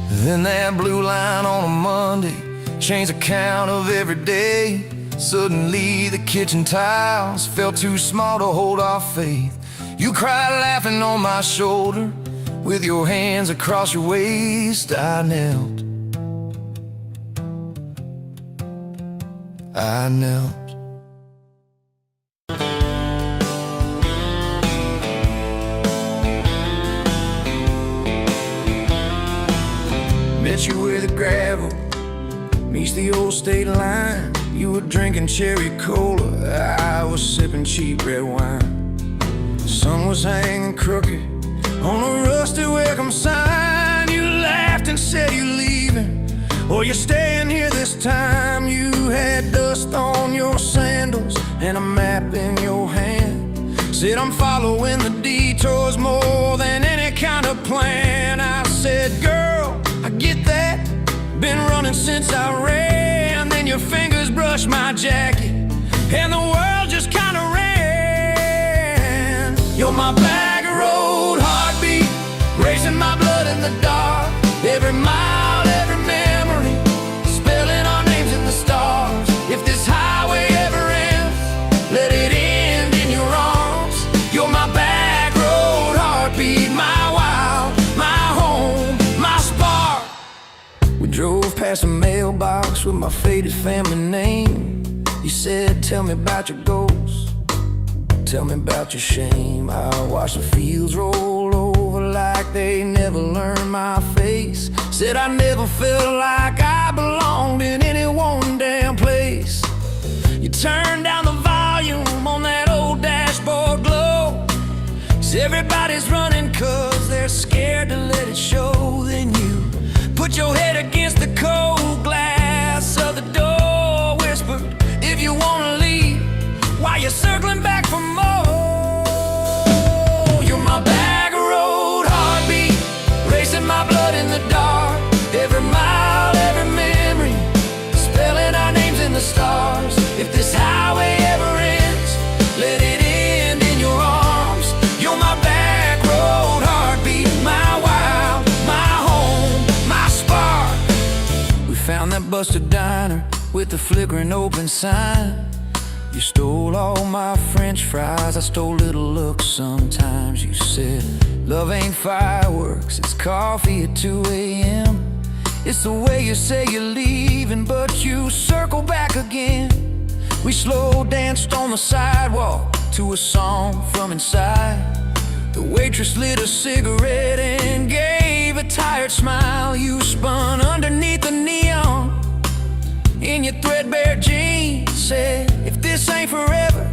Then that blue line on a Monday changed the count of every day. Suddenly the kitchen tiles felt too small to hold our faith. You cried laughing on my shoulder, with your hands across your waist. I knelt, I knelt. Met you where the gravel meets the old state line. You were drinking cherry cola, I was sipping cheap red wine. The sun was hanging crooked on a rusty welcome sign. You laughed and said you're leaving, or you're staying here this time. You had dust on your sandals and a map in your hand. Said I'm following the detours more than any kind of plan. I said, girl, I get that, been running since I ran. Then your fingers brushed my jacket and the world just kinda ran. You're my back road heartbeat, racing my blood in the dark. Every mile, every memory, spelling our names in the stars. If this highway ever ends, let it end in your arms. You're my back road heartbeat, my wild, my home, my spark. We drove past a mailbox with my faded family name. You said, tell me about your goals, tell me about your shame. I watched the fields roll over like they never learned my face. Said I never felt like I belonged in any one damn place. You turned down the volume on that old dashboard glow. 'Cause everybody's running 'cause they're scared to let it show. Then you put your head against the cold glass of the door, whispered, if If this highway ever ends, let it end in your arms. You're my back road heartbeat, my wild, my home, my spark. We found that busted diner with the flickering open sign. You stole all my French fries, I stole little looks sometimes. You said, love ain't fireworks, it's coffee at 2 a.m. It's the way you say you're leaving, but you circle back again. We slow danced on the sidewalk to a song from inside. The waitress lit a cigarette and gave a tired smile. You spun underneath the neon in your threadbare jeans, said, if this ain't forever,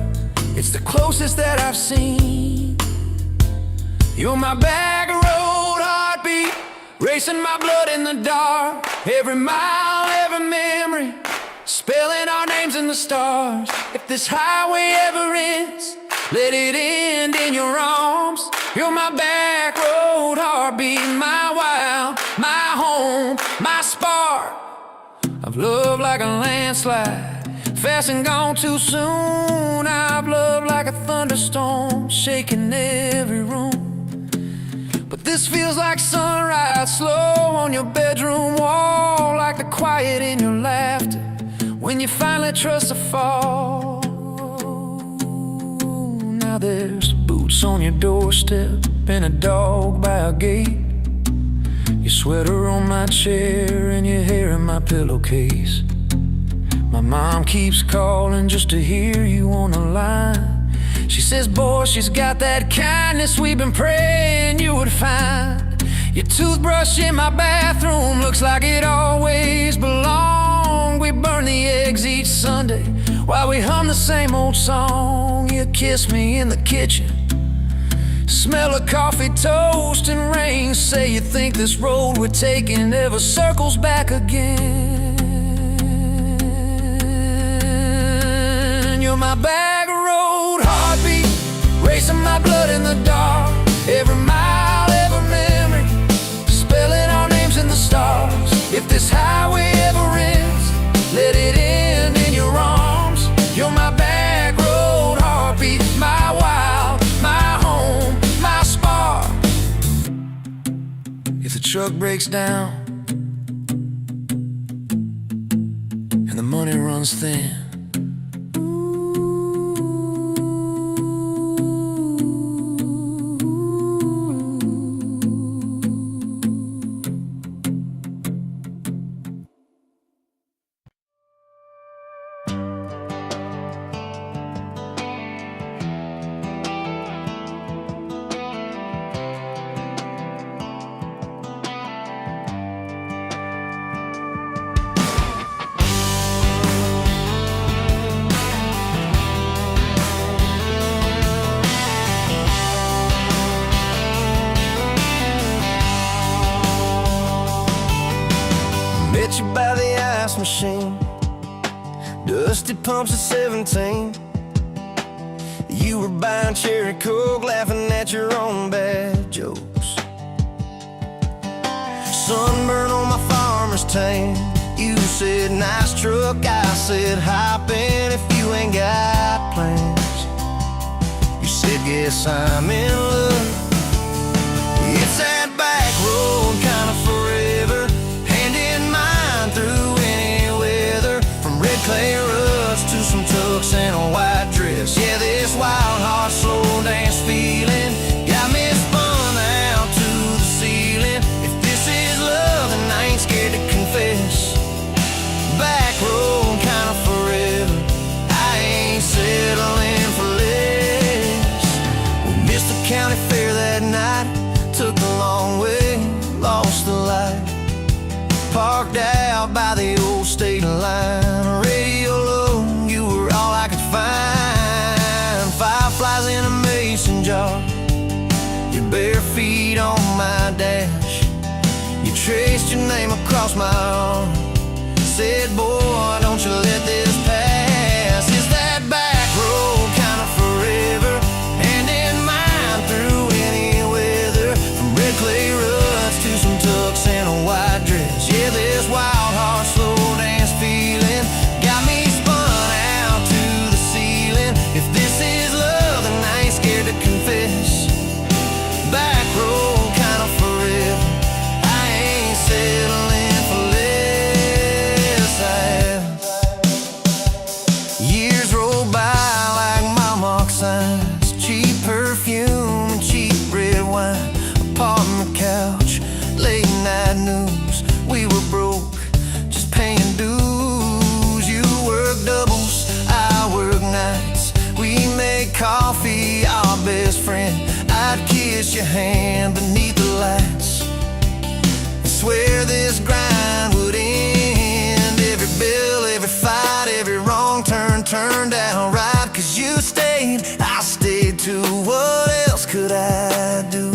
it's the closest that I've seen. You're my back road heartbeat, racing my blood in the dark. Every mile, every memory, spelling our names in the stars. If this highway ever ends, let it end in your arms. You're my back road heartbeat, my wild, my home, my spark. I've loved like a landslide, fast and gone too soon. I've loved like a thunderstorm, shaking every room. But this feels like sunrise, slow on your bedroom wall, like the quiet in your laughter when you finally trust a fall. Now there's boots on your doorstep and a dog by a gate. Your sweater on my chair and your hair in my pillowcase. My mom keeps calling just to hear you on the line. She says, boy, she's got that kindness we've been praying you would find. Your toothbrush in my bathroom looks like it always belonged. We burn the eggs each Sunday while we hum the same old song. You kiss me in the kitchen, smell of coffee, toast, and rain. Say you think this road we're taking never circles back again. You're my back road heartbeat, racing my blood in the dark. Every mile, every memory, spelling our names in the stars. If this highway ever ends, let it end in your arms. You're my back road heartbeat, my wild, my home, my spark. If the truck breaks down and the money runs thin, met you by the ice machine, dusty pumps at 17. You were buying cherry coke, laughing at your own bad jokes. Sunburn on my farmer's tan. You said, nice truck. I said, hop in if you ain't got plans. You said, guess I'm in love. It's that back road kind of forever, hand in mine through any weather. From red clay ruts to some tucks and a white dress. Yeah, this wild heart slow dance feeling got me spun out to the ceiling. If this is love, then I ain't scared to confess. Back road kind of forever, I ain't settling for less. We missed the county fair that night, took the long way, lost the light. Parked out by the old state line, radio low, you were all I could find. Fireflies in a mason jar, your bare feet on my dash. You traced your name across my arm, said, boy, don't you let this pass. Is that back road kind of forever, hand in mine through any weather. From red clay ruts to some tucks and a white dress. Yeah, this wild heart slow dance feeling got me spun out kiss your hand beneath the lights and swear this grind would end. Every bill, every fight, every wrong turn turned out right. Cause you stayed, I stayed too. What else could I do?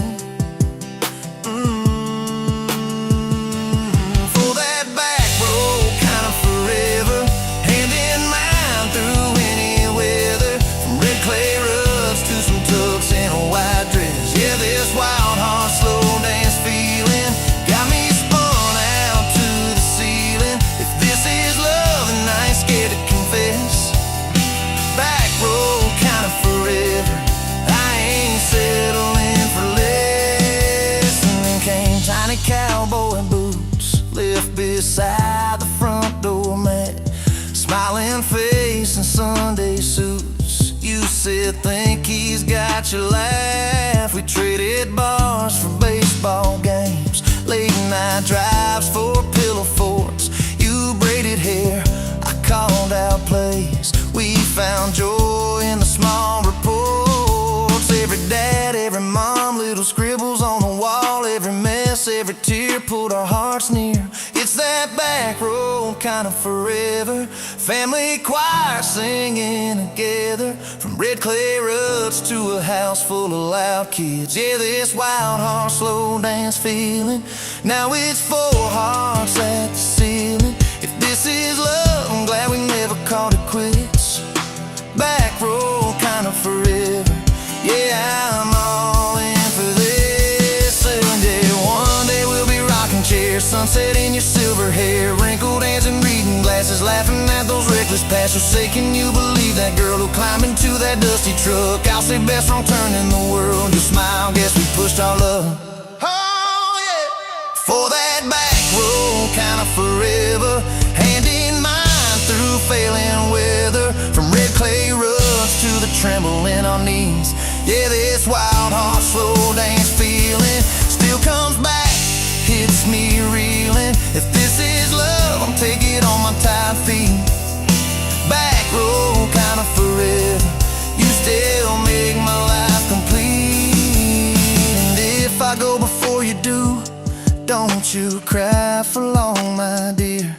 For that back road kind of forever, hand in mine through any weather. From red clay rugs to some tux and a white dress. Yeah, this wild heart slow dance feeling got me spun out to the ceiling. If this is love, then I ain't scared to confess. Back road kind of forever, I ain't settling for less. And then came tiny cowboy boots, left beside the front door mat. Smiling face and Sunday suits. You said, think he's got your laugh. We traded bars for baseball games, late night drives for pillow forts. You braided hair, I called out plays. We found joy in the small reports. Every dad, every mom, little scribbles on the wall. Every mess, every tear pulled our hearts near. It's that back road kind of forever. Family choir singing together. From red clay ruts to a house full of loud kids. Yeah, this wild heart slow dance feeling. Now it's four hearts at the ceiling. If this is love, I'm glad we never called it quits. Back road kind of forever. Yeah, I'm all in for this. And yeah, one day we'll be rocking chairs, sunset in your silver hair, wrinkled hands and reading glasses, laughing at those reckless past. So say, can you believe that girl who climbed into that dusty truck? I'll say best wrong turn in the world. You smile, guess we pushed our love. Oh yeah. For that back road kind of forever, hand in mine through failing weather. From red clay rugs to the tremble in our knees. Yeah, this wild heart slow dance feeling still comes back, hits me reeling. If this is love, I'm taking it on my tired feet. Back road kind of forever, you still make my life complete. And if I go before you do, don't you cry for long, my dear.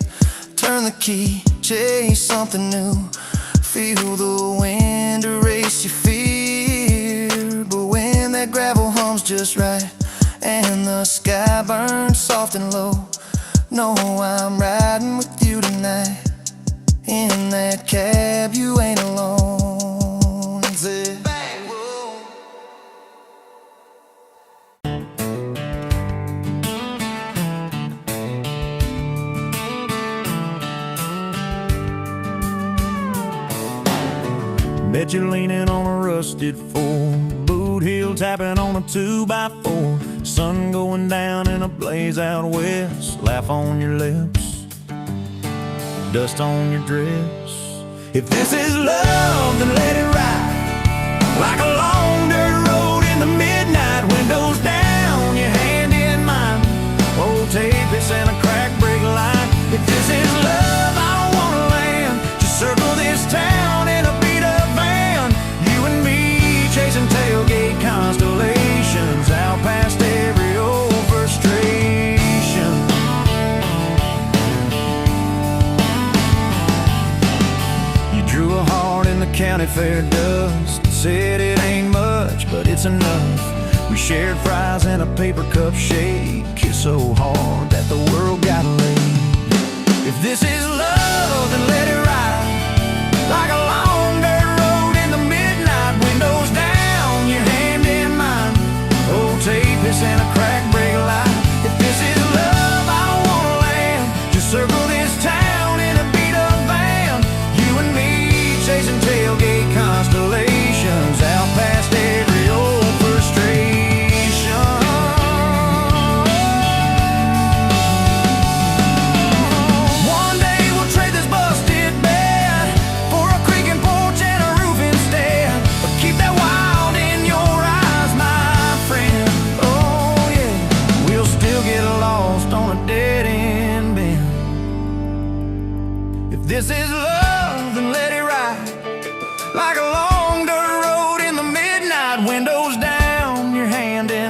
Turn the key, chase something new. Feel the wind erase your fear. But when that gravel hums just right and the sky burns soft and low, know I'm riding with you tonight. In that cab, you ain't alone. It's it. Bet you're leaning on a rusted Ford, boot heel tapping on a 2x4. Sun going down in a blaze out west, laugh on your lips, dust on your dress. If this is love, then let it ride like a long dirt road in the midnight. Windows down, your hand in mine, old tape, it's in a crack brake line. If this is love, I don't wanna land. Just circle this town in a beat-up van, you and me chasing tailgate constellations, out past every old frustration. You drew a heart in the county fair dust, said it ain't much, but it's enough. We shared fries in a paper cup shake, kissed so hard that the world got laid. If this is love, then let it ride like a long dirt road in the midnight. Windows down, your hand in mine, old tape, it's in a crack brake light. If this is love, I don't wanna land. Just circle this town in a beat-up van, you and me chasing tailgate constellations, out past every old frustration. One day we'll trade this busted bed for a creaking porch and a roof instead. But keep that wild in your eyes, my friend. Oh yeah, we'll still get lost on a dead-end bend. If this is love, then let it ride like a long dirt road in the midnight. Windows down, your hand in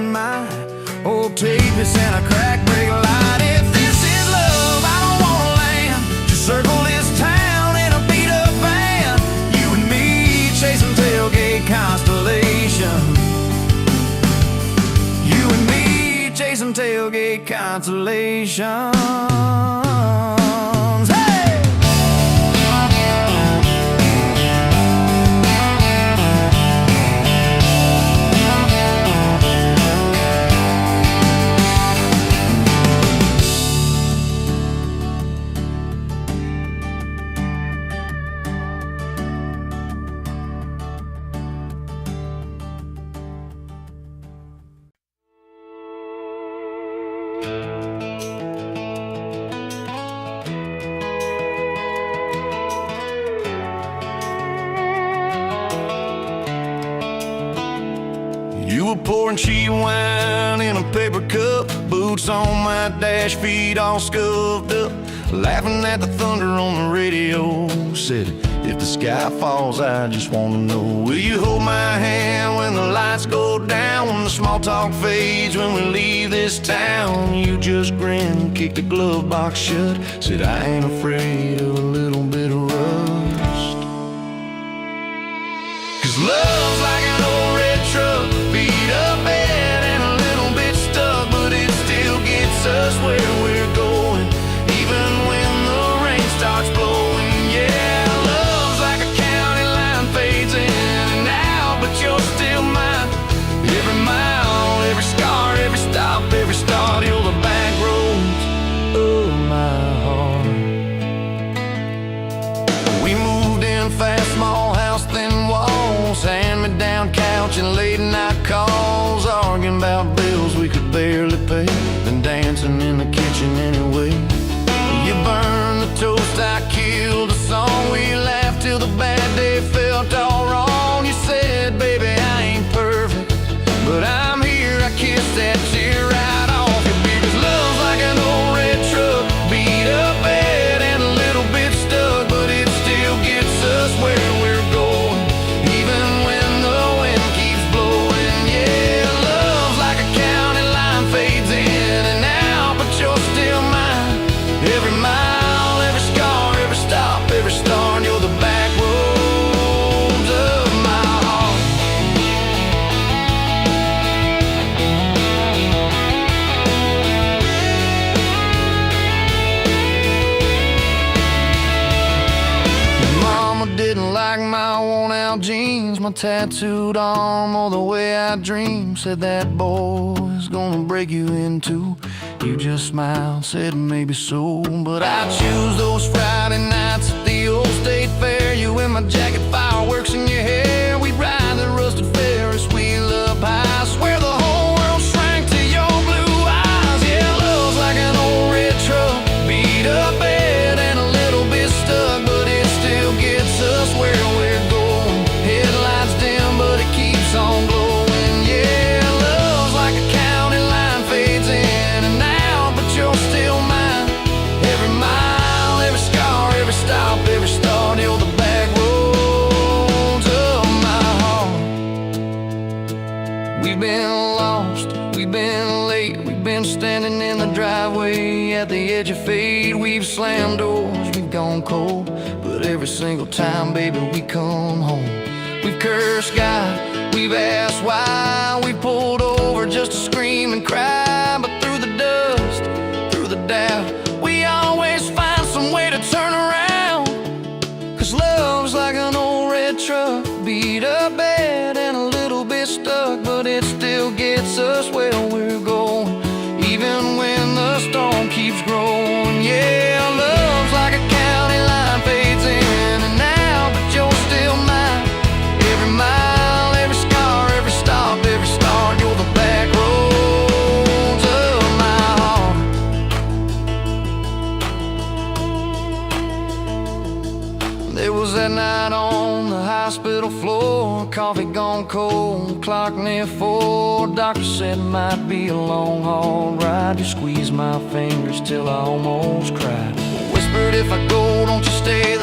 consolations. Hey! You were pouring cheap wine in a paper cup, boots on my dash, feet all scuffed up, laughing at the thunder on the radio. Said, if the sky falls, I just wanna know, will you hold my hand when the lights go down, when the small talk fades, when we leave this town? You just grinned, kicked the glove box shut, said, I ain't afraid of a little bit of rust. 'Cause love's like an old red truck, beat up bad and a little bit stuck, but it still gets us where we're going, even when the rain starts blowing. Yeah, love's like a county line, fades in and out, but you're still mine. Every mile, every scar, every stop, every start, you're the back roads of my heart. We moved in fast, small house, thin walls, hand-me-down couch and late night calls, arguing about bills we could barely pay, then dancing in the kitchen anyway. You burned the toast, I killed the song, we laughed till the bad day felt all wrong. You said, baby, I ain't perfect, but I'm here, I kissed that tear right off your beard. 'Cause love's like an old red truck, beat up bad and a little bit stuck, but it still gets us where we're going, even when the wind keeps blowing. Yeah, love's like a county line, fades in and out, but you're still mine. Every mile, every scar, every stop, every start, you're the back roads of my heart. Mama didn't like my worn-out jeans, my tattooed arm, or the way I dream. Said that boy's gonna break you in two. You just smiled, said maybe so, but I choose those Friday nights at the old state fair. You in my jacket, fireworks in your hair. We ride the rusted Ferris wheel up high. Swear the whole world shrank to your blue eyes. Yeah, love's like an old red truck, beat up bad and a little bit stuck, but it still gets us where we're going. Headlights dim, but it keeps on glowing. Yeah, love's like a county line, fades in and out, but you're still mine. Every mile, every scar, every stop, every start, you're the back roads of my heart. We've been lost, we've been late, we've been standing in the driveway at the edge of fate. We've slammed doors, we've gone cold, but every single time, baby, we come home. We've cursed God, we've asked why, we pulled over just to scream and cry, but through the dust, through the doubt, we always find some way to turn around. 'Cause love's like an old red truck, beat up bad and a little bit stuck, but it still gets us where we're going, even when the storm keeps growing. Yeah, love's like a county line, fades in and out, but you're still mine. Every mile, every scar, every stop, every start, you're the back roads of my heart. There was that night on the hospital floor, coffee gone cold, clock near 4. Doctor said it might be a long haul ride. You squeezed my fingers till I almost cried. Whispered, if I go, don't you stay